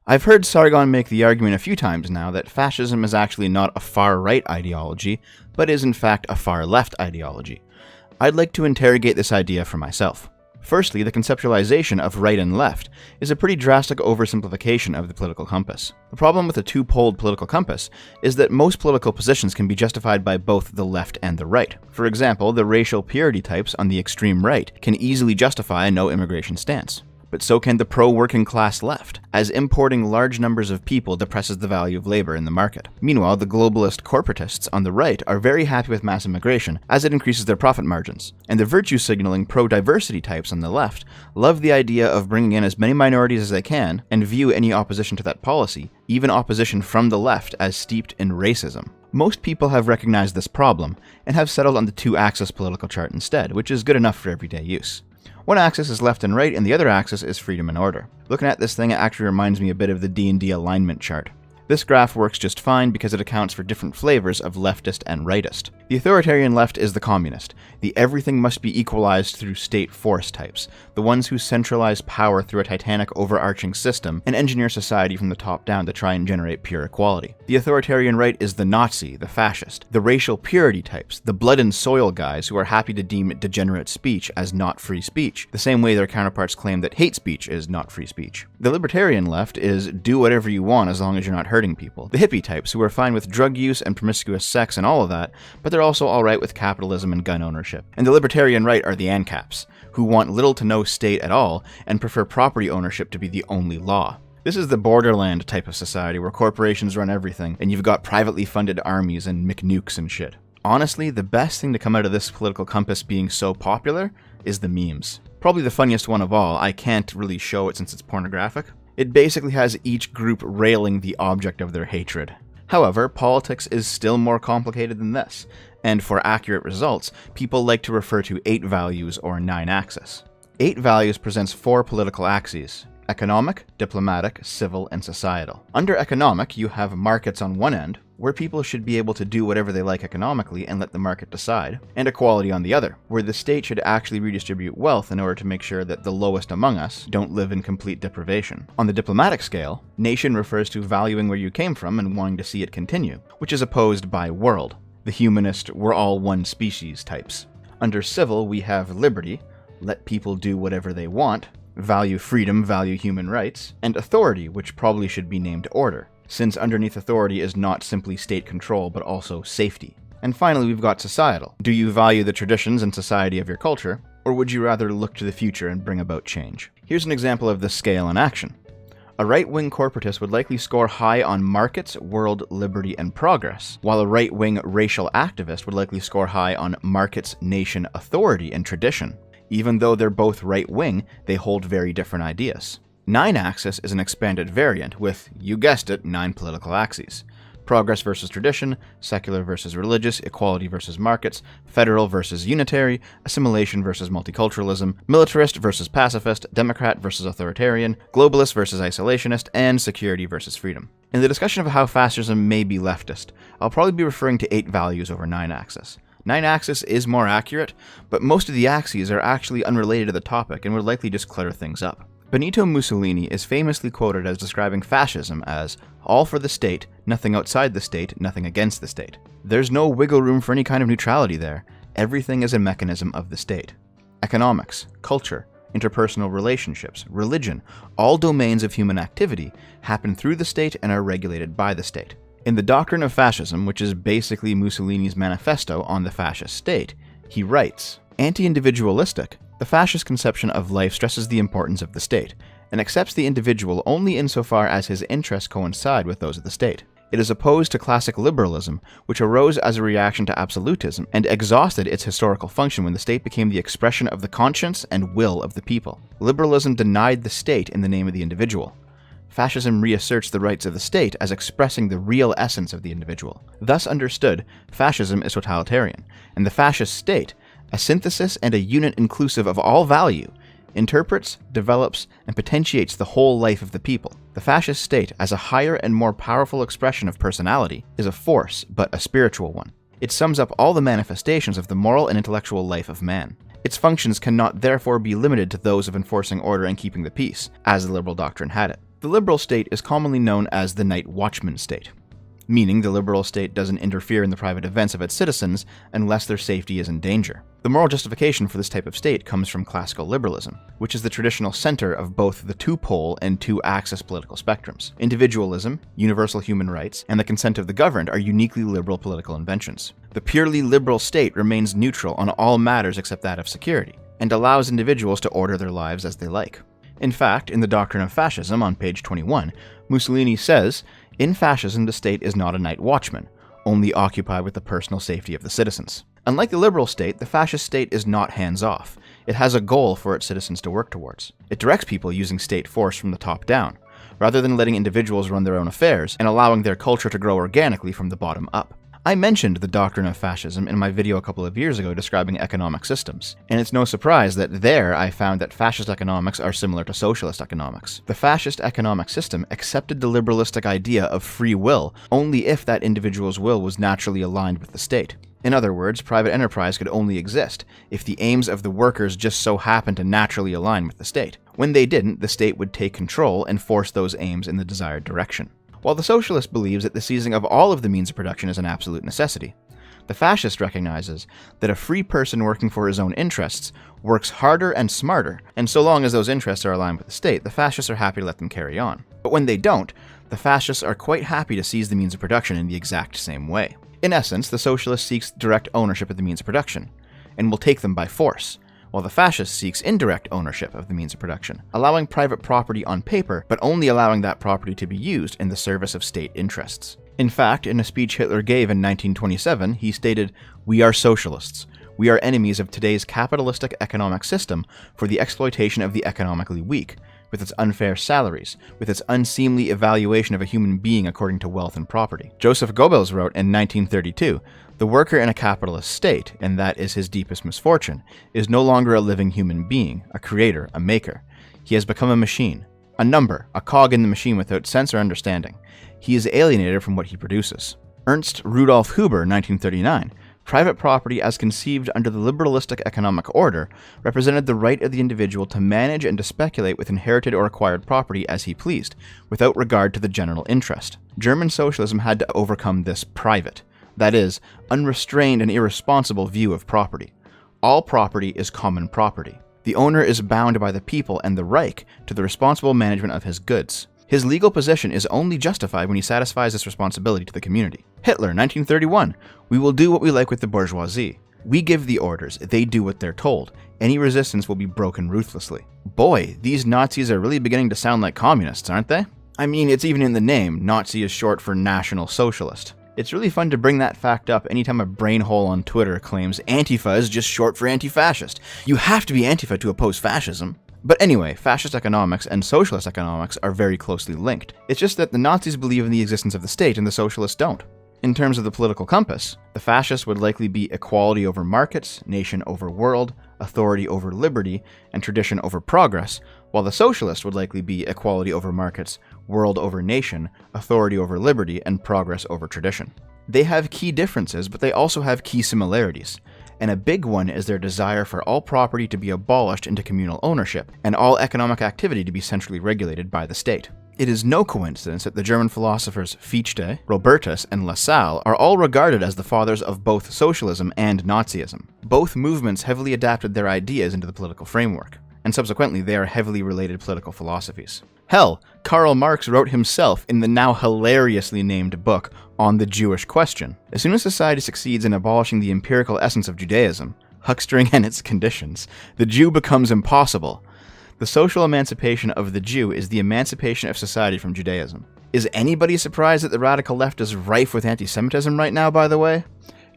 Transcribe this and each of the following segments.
I've heard Sargon make the argument a few times now that fascism is actually not a far-right ideology, but is in fact a far-left ideology. I'd like to interrogate this idea for myself. Firstly, the conceptualization of right and left is a pretty drastic oversimplification of the political compass. The problem with a two-poled political compass is that most political positions can be justified by both the left and the right. For example, the racial purity types on the extreme right can easily justify a no-immigration stance. But so can the pro-working class left, as importing large numbers of people depresses the value of labor in the market. Meanwhile, the globalist corporatists on the right are very happy with mass immigration, as it increases their profit margins. And the virtue-signaling pro-diversity types on the left love the idea of bringing in as many minorities as they can, and view any opposition to that policy, even opposition from the left, as steeped in racism. Most people have recognized this problem, and have settled on the two-axis political chart instead, which is good enough for everyday use. One axis is left and right, and the other axis is freedom and order. Looking at this thing, it actually reminds me a bit of the D&D alignment chart. This graph works just fine because it accounts for different flavors of leftist and rightist. The authoritarian left is the communist, the everything must be equalized through state force types, the ones who centralize power through a titanic overarching system and engineer society from the top down to try and generate pure equality. The authoritarian right is the Nazi, the fascist, the racial purity types, the blood and soil guys who are happy to deem degenerate speech as not free speech, the same way their counterparts claim that hate speech is not free speech. The libertarian left is do whatever you want as long as you're not hurting people. The hippie types who are fine with drug use and promiscuous sex and all of that, but they're also alright with capitalism and gun ownership. And the libertarian right are the ANCAPs, who want little to no state at all and prefer property ownership to be the only law. This is the borderland type of society where corporations run everything and you've got privately funded armies and McNukes and shit. Honestly, the best thing to come out of this political compass being so popular is the memes. Probably the funniest one of all. I can't really show it since it's pornographic. It basically has each group railing the object of their hatred. However, politics is still more complicated than this, and for accurate results, people like to refer to 8 values or 9 axis. 8 values presents 4 political axes: economic, diplomatic, civil, and societal. Under economic, you have markets on one end, where people should be able to do whatever they like economically and let the market decide, and equality on the other, where the state should actually redistribute wealth in order to make sure that the lowest among us don't live in complete deprivation. On the diplomatic scale, nation refers to valuing where you came from and wanting to see it continue, which is opposed by world, the humanist we're all one species types. Under civil, we have liberty, let people do whatever they want, value freedom, value human rights, and authority, which probably should be named order, since underneath authority is not simply state control but also safety. And finally, we've got societal. Do you value the traditions and society of your culture, or would you rather look to the future and bring about change? Here's an example of this scale in action. A right-wing corporatist would likely score high on markets, world, liberty, and progress, while a right-wing racial activist would likely score high on markets, nation, authority, and tradition. Even though they're both right-wing, they hold very different ideas. 9-axis is an expanded variant with, you guessed it, 9 political axes. Progress versus tradition, secular versus religious, equality versus markets, federal versus unitary, assimilation versus multiculturalism, militarist versus pacifist, democrat versus authoritarian, globalist versus isolationist, and security versus freedom. In the discussion of how fascism may be leftist, I'll probably be referring to 8 values over 9-axis. 9-axis is more accurate, but most of the axes are actually unrelated to the topic and would likely just clutter things up. Benito Mussolini is famously quoted as describing fascism as all for the state, nothing outside the state, nothing against the state. There's no wiggle room for any kind of neutrality there. Everything is a mechanism of the state. Economics, culture, interpersonal relationships, religion, all domains of human activity happen through the state and are regulated by the state. In the Doctrine of Fascism, which is basically Mussolini's manifesto on the fascist state, he writes, "Anti-individualistic, the fascist conception of life stresses the importance of the state, and accepts the individual only insofar as his interests coincide with those of the state. It is opposed to classic liberalism, which arose as a reaction to absolutism, and exhausted its historical function when the state became the expression of the conscience and will of the people. Liberalism denied the state in the name of the individual. Fascism reasserts the rights of the state as expressing the real essence of the individual. Thus understood, fascism is totalitarian, and the fascist state, a synthesis and a unit inclusive of all value, interprets, develops, and potentiates the whole life of the people. The fascist state, as a higher and more powerful expression of personality, is a force, but a spiritual one. It sums up all the manifestations of the moral and intellectual life of man. Its functions cannot therefore be limited to those of enforcing order and keeping the peace, as the liberal doctrine had it. The liberal state is commonly known as the night watchman state, meaning the liberal state doesn't interfere in the private events of its citizens unless their safety is in danger. The moral justification for this type of state comes from classical liberalism, which is the traditional center of both the two-pole and two-axis political spectrums. Individualism, universal human rights, and the consent of the governed are uniquely liberal political inventions. The purely liberal state remains neutral on all matters except that of security, and allows individuals to order their lives as they like. In fact, in the Doctrine of Fascism on page 21, Mussolini says, "In fascism, the state is not a night watchman, only occupied with the personal safety of the citizens." Unlike the liberal state, the fascist state is not hands-off. It has a goal for its citizens to work towards. It directs people using state force from the top down, rather than letting individuals run their own affairs and allowing their culture to grow organically from the bottom up. I mentioned the Doctrine of Fascism in my video a couple of years ago describing economic systems, and it's no surprise that there I found that fascist economics are similar to socialist economics. The fascist economic system accepted the liberalistic idea of free will only if that individual's will was naturally aligned with the state. In other words, private enterprise could only exist if the aims of the workers just so happened to naturally align with the state. When they didn't, the state would take control and force those aims in the desired direction. While the socialist believes that the seizing of all of the means of production is an absolute necessity, the fascist recognizes that a free person working for his own interests works harder and smarter, and so long as those interests are aligned with the state, the fascists are happy to let them carry on. But when they don't, the fascists are quite happy to seize the means of production in the exact same way. In essence, the socialist seeks direct ownership of the means of production, and will take them by force, while the fascist seeks indirect ownership of the means of production, allowing private property on paper, but only allowing that property to be used in the service of state interests. In fact, in a speech Hitler gave in 1927, he stated, "We are socialists. We are enemies of today's capitalistic economic system for the exploitation of the economically weak, with its unfair salaries, with its unseemly evaluation of a human being according to wealth and property." Joseph Goebbels wrote in 1932, "The worker in a capitalist state, and that is his deepest misfortune, is no longer a living human being, a creator, a maker. He has become a machine, a number, a cog in the machine without sense or understanding. He is alienated from what he produces." Ernst Rudolf Huber, 1939, "Private property as conceived under the liberalistic economic order represented the right of the individual to manage and to speculate with inherited or acquired property as he pleased, without regard to the general interest." German socialism had to overcome this private, that is, unrestrained and irresponsible view of property. All property is common property. The owner is bound by the people and the Reich to the responsible management of his goods. His legal position is only justified when he satisfies this responsibility to the community. Hitler, 1931, "We will do what we like with the bourgeoisie. We give the orders, they do what they're told. Any resistance will be broken ruthlessly." Boy, these Nazis are really beginning to sound like communists, aren't they? I mean, it's even in the name. Nazi is short for National Socialist. It's really fun to bring that fact up anytime a brainhole on Twitter claims Antifa is just short for anti-fascist. You have to be Antifa to oppose fascism. But anyway, fascist economics and socialist economics are very closely linked. It's just that the Nazis believe in the existence of the state and the socialists don't. In terms of the political compass, the fascists would likely be equality over markets, nation over world, authority over liberty, and tradition over progress, while the socialist would likely be equality over markets, world over nation, authority over liberty, and progress over tradition. They have key differences, but they also have key similarities, and a big one is their desire for all property to be abolished into communal ownership, and all economic activity to be centrally regulated by the state. It is no coincidence that the German philosophers Fichte, Robertus, and Lassalle are all regarded as the fathers of both socialism and Nazism. Both movements heavily adapted their ideas into the political framework, and subsequently they are heavily related political philosophies. Hell, Karl Marx wrote himself in the now hilariously named book On the Jewish Question. As soon as society succeeds in abolishing the empirical essence of Judaism, huckstering and its conditions, the Jew becomes impossible. The social emancipation of the Jew is the emancipation of society from Judaism. Is anybody surprised that the radical left is rife with anti-Semitism right now, by the way?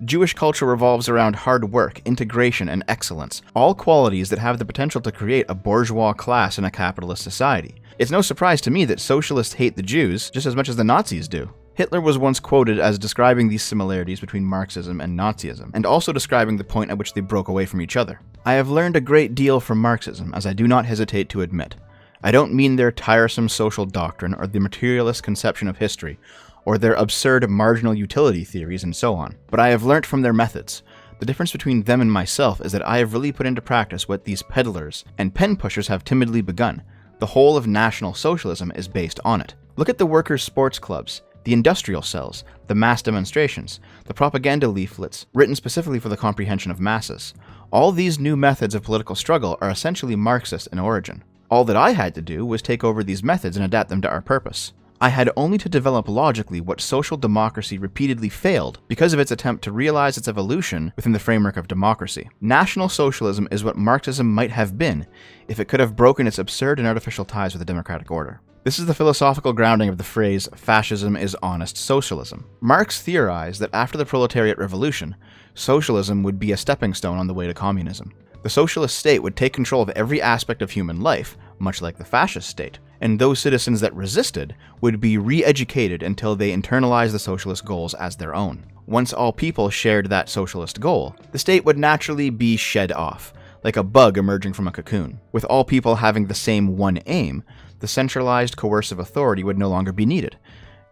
Jewish culture revolves around hard work, integration, and excellence, all qualities that have the potential to create a bourgeois class in a capitalist society. It's no surprise to me that socialists hate the Jews just as much as the Nazis do. Hitler was once quoted as describing these similarities between Marxism and Nazism, and also describing the point at which they broke away from each other. "I have learned a great deal from Marxism, as I do not hesitate to admit. I don't mean their tiresome social doctrine or the materialist conception of history, or their absurd marginal utility theories and so on, but I have learnt from their methods. The difference between them and myself is that I have really put into practice what these peddlers and pen pushers have timidly begun. The whole of National Socialism is based on it. Look at the workers' sports clubs, the industrial cells, the mass demonstrations, the propaganda leaflets written specifically for the comprehension of masses. All these new methods of political struggle are essentially Marxist in origin. All that I had to do was take over these methods and adapt them to our purpose. I had only to develop logically what social democracy repeatedly failed because of its attempt to realize its evolution within the framework of democracy. National Socialism is what Marxism might have been if it could have broken its absurd and artificial ties with the democratic order. This is the philosophical grounding of the phrase, fascism is honest socialism. Marx theorized that after the proletariat revolution, socialism would be a stepping stone on the way to communism. The socialist state would take control of every aspect of human life, much like the fascist state, and those citizens that resisted would be re-educated until they internalized the socialist goals as their own. Once all people shared that socialist goal, the state would naturally be shed off, like a bug emerging from a cocoon. With all people having the same one aim, the centralized coercive authority would no longer be needed,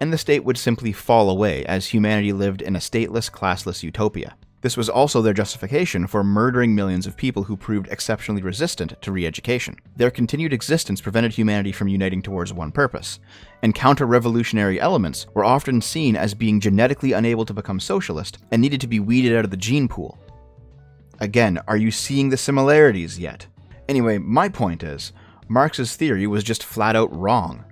and the state would simply fall away as humanity lived in a stateless, classless utopia. This was also their justification for murdering millions of people who proved exceptionally resistant to re-education. Their continued existence prevented humanity from uniting towards one purpose, and counter-revolutionary elements were often seen as being genetically unable to become socialist and needed to be weeded out of the gene pool. Again, are you seeing the similarities yet? Anyway, my point is, Marx's theory was just flat out wrong.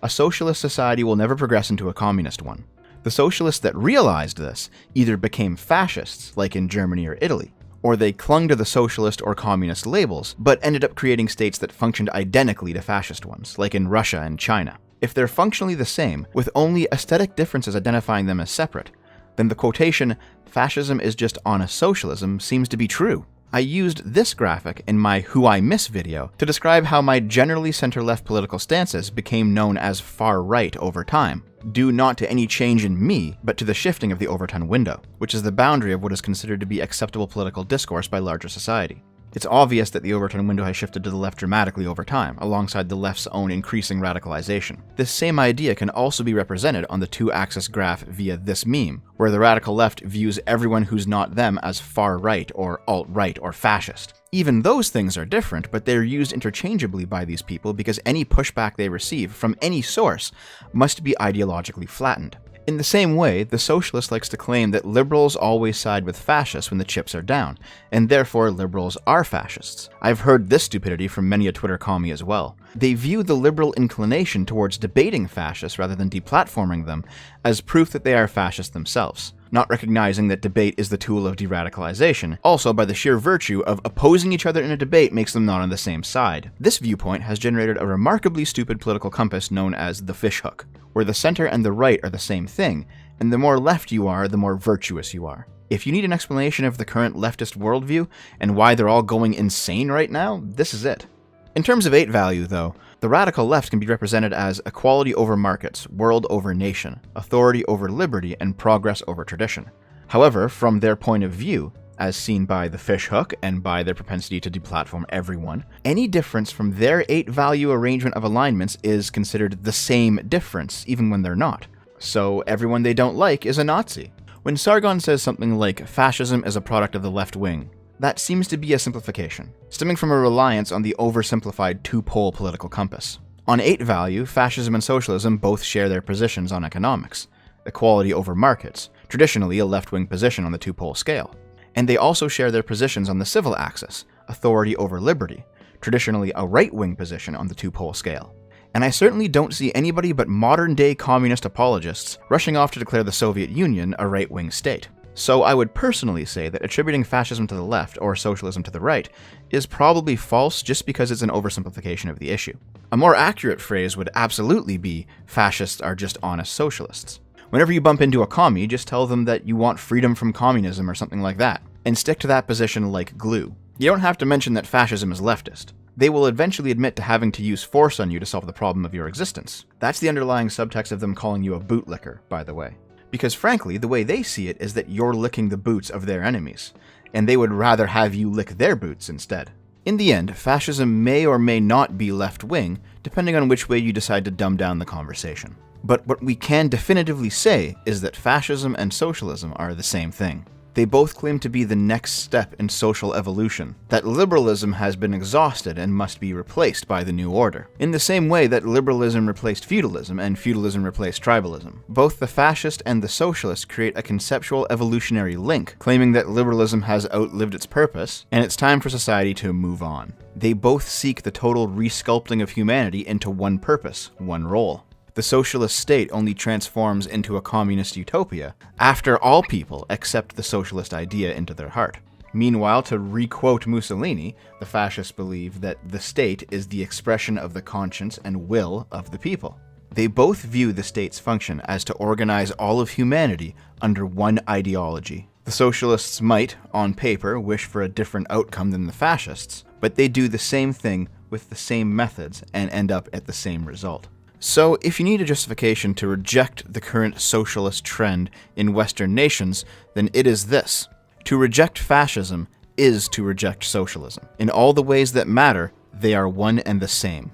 A socialist society will never progress into a communist one. The socialists that realized this either became fascists, like in Germany or Italy, or they clung to the socialist or communist labels, but ended up creating states that functioned identically to fascist ones, like in Russia and China. If they're functionally the same, with only aesthetic differences identifying them as separate, then the quotation, fascism is just honest socialism, seems to be true. I used this graphic in my Who I Miss video to describe how my generally center-left political stances became known as far-right over time, due not to any change in me, but to the shifting of the Overton window, which is the boundary of what is considered to be acceptable political discourse by larger society. It's obvious that the Overton window has shifted to the left dramatically over time, alongside the left's own increasing radicalization. This same idea can also be represented on the two-axis graph via this meme, where the radical left views everyone who's not them as far-right or alt-right or fascist. Even those things are different, but they're used interchangeably by these people because any pushback they receive from any source must be ideologically flattened. In the same way, the socialist likes to claim that liberals always side with fascists when the chips are down, and therefore liberals are fascists. I've heard this stupidity from many a Twitter commie as well. They view the liberal inclination towards debating fascists rather than deplatforming them as proof that they are fascists themselves, not recognizing that debate is the tool of de-radicalization. Also, by the sheer virtue of opposing each other in a debate makes them not on the same side. This viewpoint has generated a remarkably stupid political compass known as the fishhook, where the center and the right are the same thing, and the more left you are, the more virtuous you are. If you need an explanation of the current leftist worldview and why they're all going insane right now, this is it. In terms of 8 value, though, the radical left can be represented as equality over markets, world over nation, authority over liberty, and progress over tradition. However, from their point of view, as seen by the fishhook and by their propensity to deplatform everyone, any difference from their 8 value arrangement of alignments is considered the same difference, even when they're not. So everyone they don't like is a Nazi. When Sargon says something like, fascism is a product of the left wing, that seems to be a simplification, stemming from a reliance on the oversimplified two-pole political compass. On 8 value, fascism and socialism both share their positions on economics, equality over markets, traditionally a left-wing position on the two-pole scale. And they also share their positions on the civil axis, authority over liberty, traditionally a right-wing position on the two-pole scale. And I certainly don't see anybody but modern-day communist apologists rushing off to declare the Soviet Union a right-wing state. So I would personally say that attributing fascism to the left or socialism to the right is probably false just because it's an oversimplification of the issue. A more accurate phrase would absolutely be, fascists are just honest socialists. Whenever you bump into a commie, just tell them that you want freedom from communism or something like that, and stick to that position like glue. You don't have to mention that fascism is leftist. They will eventually admit to having to use force on you to solve the problem of your existence. That's the underlying subtext of them calling you a bootlicker, by the way. Because frankly, the way they see it is that you're licking the boots of their enemies, and they would rather have you lick their boots instead. In the end, fascism may or may not be left-wing, depending on which way you decide to dumb down the conversation. But what we can definitively say is that fascism and socialism are the same thing. They both claim to be the next step in social evolution, that liberalism has been exhausted and must be replaced by the new order. In the same way that liberalism replaced feudalism and feudalism replaced tribalism, both the fascist and the socialist create a conceptual evolutionary link, claiming that liberalism has outlived its purpose, and it's time for society to move on. They both seek the total resculpting of humanity into one purpose, one role. The socialist state only transforms into a communist utopia after all people accept the socialist idea into their heart. Meanwhile, to re-quote Mussolini, the fascists believe that the state is the expression of the conscience and will of the people. They both view the state's function as to organize all of humanity under one ideology. The socialists might, on paper, wish for a different outcome than the fascists, but they do the same thing with the same methods and end up at the same result. So, if you need a justification to reject the current socialist trend in Western nations, then it is this. To reject fascism is to reject socialism. In all the ways that matter, they are one and the same.